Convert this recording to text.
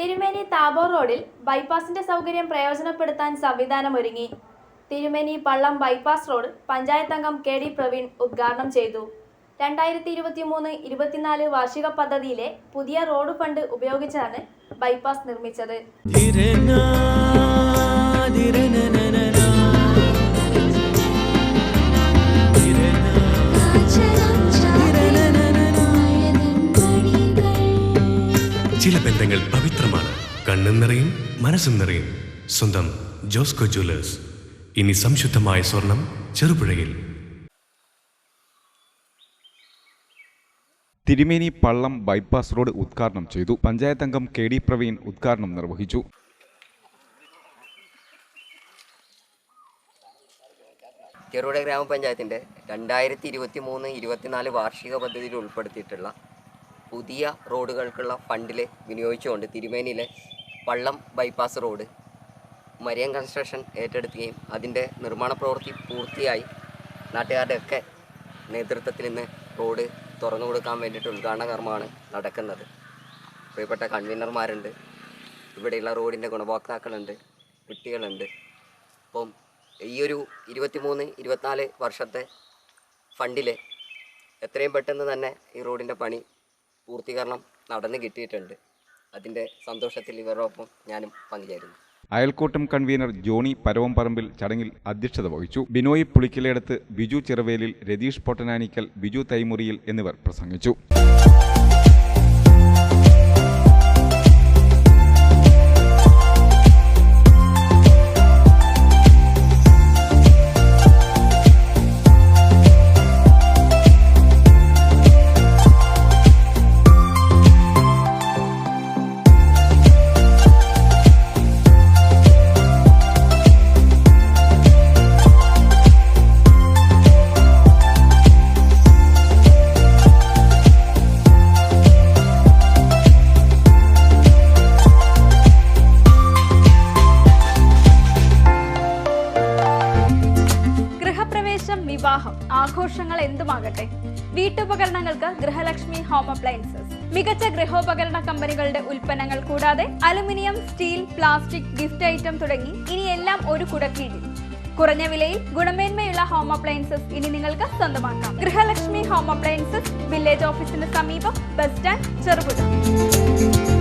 തിരുമേനി താബോർ റോഡിൽ ബൈപ്പാസിന്റെ സൗകര്യം പ്രയോജനപ്പെടുത്താൻ സംവിധാനമൊരുങ്ങി. തിരുമേനി പള്ളം ബൈപ്പാസ് റോഡ് പഞ്ചായത്ത് അംഗം കെ.ഡി. പ്രവീൺ ഉദ്ഘാടനം ചെയ്തു. 2023-24 വാർഷിക പദ്ധതിയിലെ പുതിയ റോഡ് ഫണ്ട് ഉപയോഗിച്ചാണ് ബൈപ്പാസ് നിർമ്മിച്ചത്. ചില ബന്ധങ്ങൾ പവിത്രമാണ്. കണ്ണും നിറയും മനസ്സും നിറയും. സ്വന്തം ജോസ്കോ ജ്വല്ലേഴ്സ്. ഇനി സംശുദ്ധമായ സ്വർണം ചെറുപുഴയിൽ. തിരുമേനി പള്ളം ബൈപ്പാസ് റോഡ് ഉദ്ഘാടനം ചെയ്തു. പഞ്ചായത്ത് അംഗം കെ.ഡി. പ്രവീൺ ഉദ്ഘാടനം നിർവഹിച്ചു. ചെറുപുഴ ഗ്രാമപഞ്ചായത്തിൻ്റെ 2023-24 വാർഷിക പദ്ധതിയിൽ ഉൾപ്പെടുത്തിയിട്ടുള്ള പുതിയ റോഡുകൾക്കുള്ള ഫണ്ടിൽ വിനിയോഗിച്ചുകൊണ്ട് തിരുമേനിയിലെ പള്ളം ബൈപ്പാസ് റോഡ് മരിയൻ കൺസ്ട്രക്ഷൻ ഏറ്റെടുക്കുകയും അതിൻ്റെ നിർമ്മാണ പ്രവൃത്തി പൂർത്തിയായി നാട്ടുകാരുടെയൊക്കെ നേതൃത്വത്തിൽ ഇന്ന് റോഡ് തുറന്നു കൊടുക്കാൻ വേണ്ടിയിട്ട് ഉദ്ഘാടന കർമ്മമാണ് നടക്കുന്നത്. പ്രിയപ്പെട്ട കൺവീനർമാരുണ്ട്, ഇവിടെയുള്ള റോഡിൻ്റെ ഗുണഭോക്താക്കളുണ്ട്, കുട്ടികളുണ്ട്. അപ്പം ഈ ഒരു 23-24 വർഷത്തെ ഫണ്ടിൽ എത്രയും പെട്ടെന്ന് തന്നെ ഈ റോഡിൻ്റെ പണി പൂർത്തീകരണം നടന്നു കിട്ടിയിട്ടുണ്ട്. അതിൻ്റെ സന്തോഷത്തിൽ ഇവരോടൊപ്പം ഞാനും പങ്കുചേരുന്നു. അയൽക്കൂട്ടം കൺവീനർ ജോണി പരവംപറമ്പിൽ ചടങ്ങിൽ അധ്യക്ഷത വഹിച്ചു. ബിനോയ് പുളിക്കലേടത്ത്, ബിജു ചിറവേലിൽ, രതീഷ് പൊട്ടനാനിക്കൽ, ബിജു തൈമുറിയിൽ എന്നിവർ പ്രസംഗിച്ചു. വിവാഹം, ആഘോഷങ്ങൾ എന്തുമാകട്ടെ, വീട്ടുപകരണങ്ങൾക്ക് ഗൃഹലക്ഷ്മി ഹോം അപ്ലയൻസസ്. മികച്ച ഗൃഹോപകരണ കമ്പനികളുടെ ഉൽപ്പന്നങ്ങൾ കൂടാതെ aluminium, steel, plastic, gift item തുടങ്ങി ഇനി എല്ലാം ഒരു കുടക്കീഴിൽ. കുറഞ്ഞ വിലയിൽ ഗുണമേന്മയുള്ള ഹോം അപ്ലയൻസസ് ഇനി നിങ്ങൾക്ക് സ്വന്തമാക്കാം. ഗൃഹലക്ഷ്മി ഹോം അപ്ലയൻസസ്, വില്ലേജ് ഓഫീസിന് സമീപം, ബസ് സ്റ്റാൻഡ്, ചെറുപുഴ.